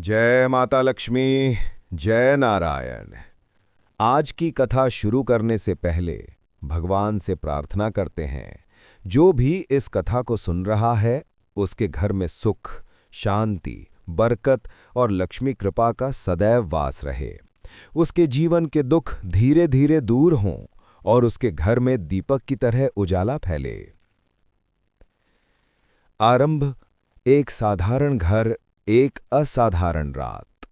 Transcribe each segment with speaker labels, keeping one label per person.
Speaker 1: जय माता लक्ष्मी। जय नारायण। आज की कथा शुरू करने से पहले भगवान से प्रार्थना करते हैं, जो भी इस कथा को सुन रहा है उसके घर में सुख, शांति, बरकत और लक्ष्मी कृपा का सदैव वास रहे। उसके जीवन के दुख धीरे धीरे दूर हों और उसके घर में दीपक की तरह उजाला फैले। आरंभ। एक साधारण घर, एक असाधारण रात।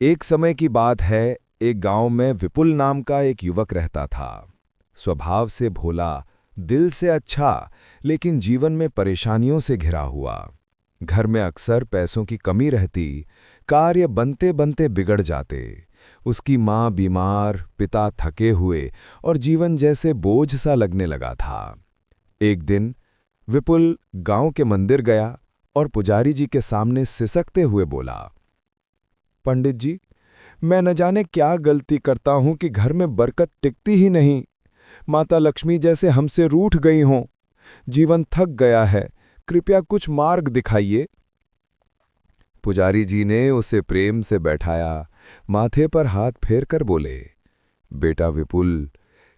Speaker 1: एक समय की बात है, एक गांव में विपुल नाम का एक युवक रहता था। स्वभाव से भोला, दिल से अच्छा, लेकिन जीवन में परेशानियों से घिरा हुआ। घर में अक्सर पैसों की कमी रहती, कार्य बनते बनते बिगड़ जाते। उसकी मां बीमार, पिता थके हुए और जीवन जैसे बोझ सा लगने लगा था। एक दिन विपुल गांव के मंदिर गया और पुजारी जी के सामने सिसकते हुए बोला, पंडित जी, मैं न जाने क्या गलती करता हूं कि घर में बरकत टिकती ही नहीं। माता लक्ष्मी जैसे हमसे रूठ गई हों। जीवन थक गया है, कृपया कुछ मार्ग दिखाइए। पुजारी जी ने उसे प्रेम से बैठाया, माथे पर हाथ फेरकर बोले, बेटा विपुल,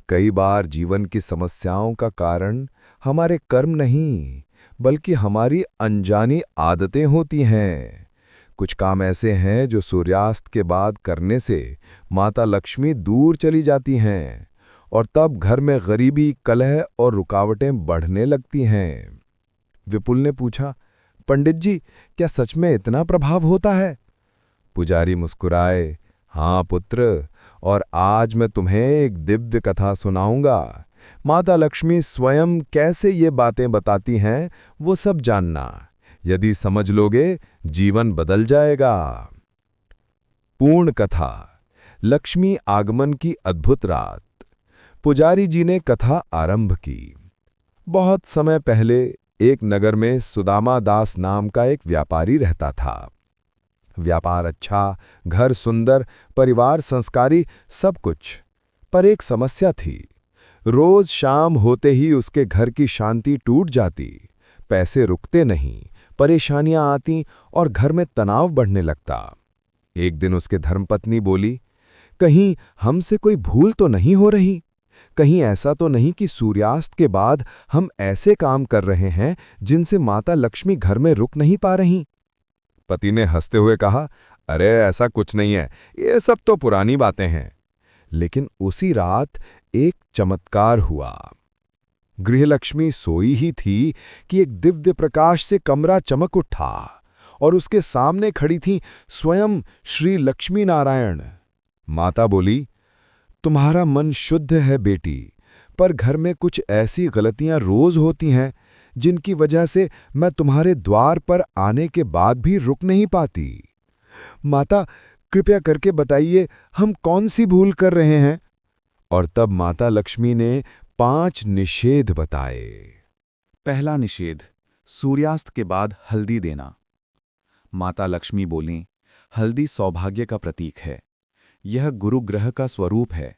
Speaker 1: कई बार जीवन की समस्याओं का कारण हमारे कर्म नहीं, बल्कि हमारी अनजानी आदतें होती हैं। कुछ काम ऐसे हैं जो सूर्यास्त के बाद करने से माता लक्ष्मी दूर चली जाती हैं और तब घर में गरीबी, कलह और रुकावटें बढ़ने लगती हैं। विपुल ने पूछा, पंडित जी, क्या सच में इतना प्रभाव होता है? पुजारी मुस्कुराए, हाँ पुत्र, और आज मैं तुम्हें एक दिव्य कथा सुनाऊंगा। माता लक्ष्मी स्वयं कैसे ये बातें बताती हैं, वो सब जानना। यदि समझ लोगे, जीवन बदल जाएगा। पूर्ण कथा। लक्ष्मी आगमन की अद्भुत रात। पुजारी जी ने कथा आरंभ की। बहुत समय पहले एक नगर में सुदामा दास नाम का एक व्यापारी रहता था। व्यापार अच्छा, घर सुंदर, परिवार संस्कारी, सब कुछ। पर एक समस्या थी। रोज शाम होते ही उसके घर की शांति टूट जाती, पैसे रुकते नहीं, परेशानियां आती और घर में तनाव बढ़ने लगता। एक दिन उसके धर्मपत्नी बोली, कहीं हमसे कोई भूल तो नहीं हो रही? कहीं ऐसा तो नहीं कि सूर्यास्त के बाद हम ऐसे काम कर रहे हैं जिनसे माता लक्ष्मी घर में रुक नहीं पा रही? पति ने हंसते हुए कहा, अरे ऐसा कुछ नहीं है, ये सब तो पुरानी बातें हैं। लेकिन उसी रात एक चमत्कार हुआ। गृहलक्ष्मी सोई ही थी कि एक दिव्य प्रकाश से कमरा चमक उठा और उसके सामने खड़ी थी स्वयं श्री लक्ष्मी नारायण। माता बोली, तुम्हारा मन शुद्ध है बेटी, पर घर में कुछ ऐसी गलतियां रोज होती हैं जिनकी वजह से मैं तुम्हारे द्वार पर आने के बाद भी रुक नहीं पाती। माता, कृपया करके बताइए, हम कौन सी भूल कर रहे हैं? और तब माता लक्ष्मी ने 5 निषेध बताए।
Speaker 2: पहला निषेध, सूर्यास्त के बाद हल्दी देना। माता लक्ष्मी बोलीं, हल्दी सौभाग्य का प्रतीक है। यह गुरु ग्रह का स्वरूप है।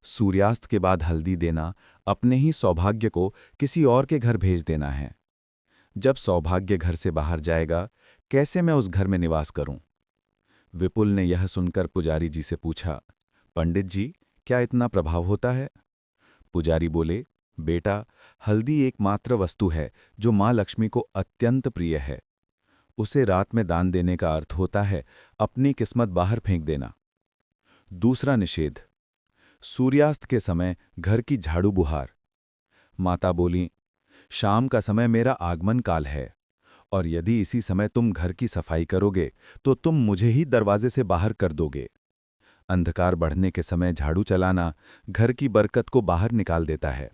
Speaker 2: सूर्यास्त के बाद हल्दी देना अपने ही सौभाग्य को किसी और के घर भेज देना है। जब सौभाग्य घर से बाहर जाएगा, कैसे मैं उस घर में निवास करूं? विपुल ने यह सुनकर पुजारी जी से पूछा, पंडित जी, क्या इतना प्रभाव होता है? पुजारी बोले, बेटा, हल्दी एकमात्र वस्तु है जो मां लक्ष्मी को अत्यंत प्रिय है। उसे रात में दान देने का अर्थ होता है अपनी किस्मत बाहर फेंक देना। दूसरा निषेध, सूर्यास्त के समय घर की झाड़ू बुहार। माता बोली, शाम का समय मेरा आगमन काल है और यदि इसी समय तुम घर की सफाई करोगे तो तुम मुझे ही दरवाजे से बाहर कर दोगे। अंधकार बढ़ने के समय झाड़ू चलाना घर की बरकत को बाहर निकाल देता है।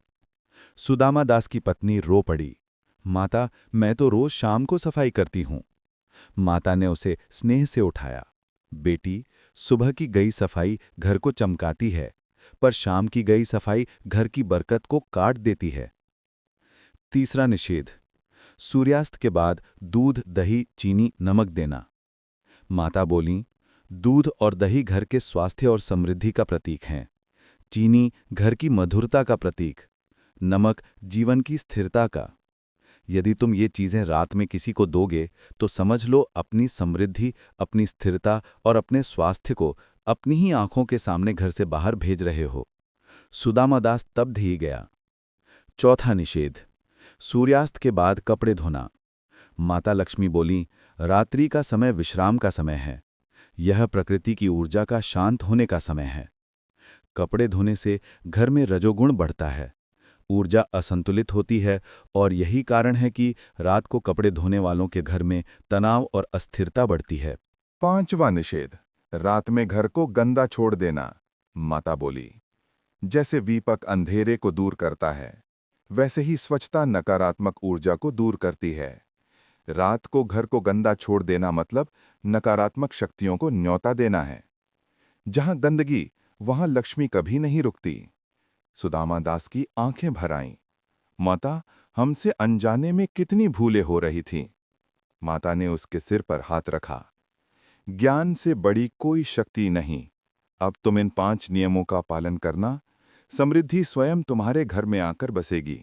Speaker 2: सुदामा दास की पत्नी रो पड़ी, माता, मैं तो रोज शाम को सफाई करती हूं। माता ने उसे स्नेह से उठाया, बेटी, सुबह की गई सफाई घर को चमकाती है, पर शाम की गई सफाई घर की बरकत को काट देती है। तीसरा निषेध, सूर्यास्त के बाद दूध, दही, चीनी, नमक देना। माता बोलीं, दूध और दही घर के स्वास्थ्य और समृद्धि का प्रतीक हैं। चीनी घर की मधुरता का प्रतीक, नमक जीवन की स्थिरता का। यदि तुम ये चीज़ें रात में किसी को दोगे तो समझ लो अपनी समृद्धि, अपनी स्थिरता और अपने स्वास्थ्य को अपनी ही आंखों के सामने घर से बाहर भेज रहे हो। सुदामा दास तब धी गया। चौथा निषेध, सूर्यास्त के बाद कपड़े धोना। माता लक्ष्मी बोलीं, रात्रि का समय विश्राम का समय है। यह प्रकृति की ऊर्जा का शांत होने का समय है। कपड़े धोने से घर में रजोगुण बढ़ता है, ऊर्जा असंतुलित होती है और यही कारण है कि रात को कपड़े धोने वालों के घर में तनाव और अस्थिरता बढ़ती है।
Speaker 3: 5वां निषेध, रात में घर को गंदा छोड़ देना। माता बोली, जैसे वीपक अंधेरे को दूर करता है, वैसे ही स्वच्छता नकारात्मक ऊर्जा को दूर करती है। रात को घर को गंदा छोड़ देना मतलब नकारात्मक शक्तियों को न्योता देना है। जहां गंदगी, वहां लक्ष्मी कभी नहीं रुकती। सुदामा दास की आंखें भर आईं। माता, हमसे अनजाने में कितनी भूलें हो रही थीं। माता ने उसके सिर पर हाथ रखा। ज्ञान से बड़ी कोई शक्ति नहीं। अब तुम इन 5 नियमों का पालन करना, समृद्धि स्वयं तुम्हारे घर में आकर बसेगी।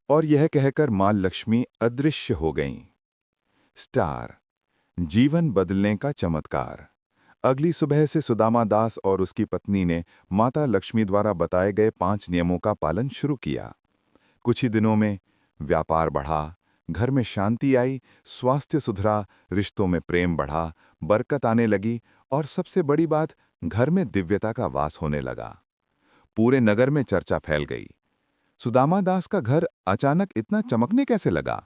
Speaker 3: और यह कहकर मां लक्ष्मी अदृश्य हो गईं। स्टार, जीवन बदलने का चमत्कार। अगली सुबह से सुदामा दास और उसकी पत्नी ने माता लक्ष्मी द्वारा बताए गए 5 नियमों का पालन शुरू किया। कुछ ही दिनों में व्यापार बढ़ा, घर में शांति आई, स्वास्थ्य सुधरा, रिश्तों में प्रेम बढ़ा, बरकत आने लगी और सबसे बड़ी बात, घर में दिव्यता का वास होने लगा। पूरे नगर में चर्चा फैल गई। सुदामा दास का घर अचानक इतना चमकने कैसे लगा?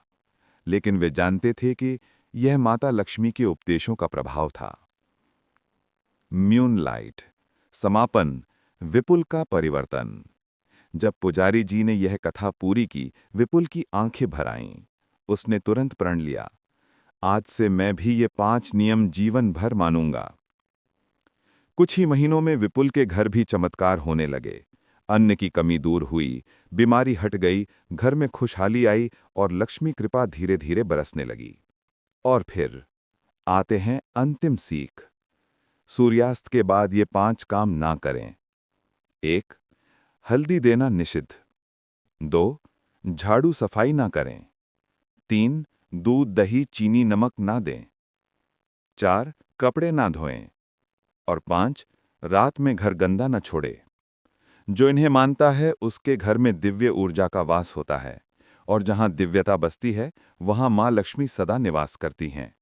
Speaker 3: लेकिन वे जानते थे कि यह माता लक्ष्मी के उपदेशों का प्रभाव था। मूनलाइट, समापन, विपुल का परिवर्तन। जब पुजारी जी ने यह कथा पूरी की, विपुल की आंखें भर आईं। उसने तुरंत प्रण लिया, आज से मैं भी ये 5 नियम जीवन भर मानूंगा। कुछ ही महीनों में विपुल के घर भी चमत्कार होने लगे। अन्न की कमी दूर हुई, बीमारी हट गई, घर में खुशहाली आई और लक्ष्मी कृपा धीरे धीरे बरसने लगी। और फिर आते हैं अंतिम सीख। सूर्यास्त के बाद ये 5 काम ना करें। 1. हल्दी देना निषिद्ध। 2. झाड़ू सफाई ना करें। 3. दूध, दही, चीनी, नमक ना दें। 4. कपड़े ना धोएं। और 5. रात में घर गंदा न छोड़े। जो इन्हें मानता है उसके घर में दिव्य ऊर्जा का वास होता है, और जहां दिव्यता बसती है वहां मां लक्ष्मी सदा निवास करती हैं।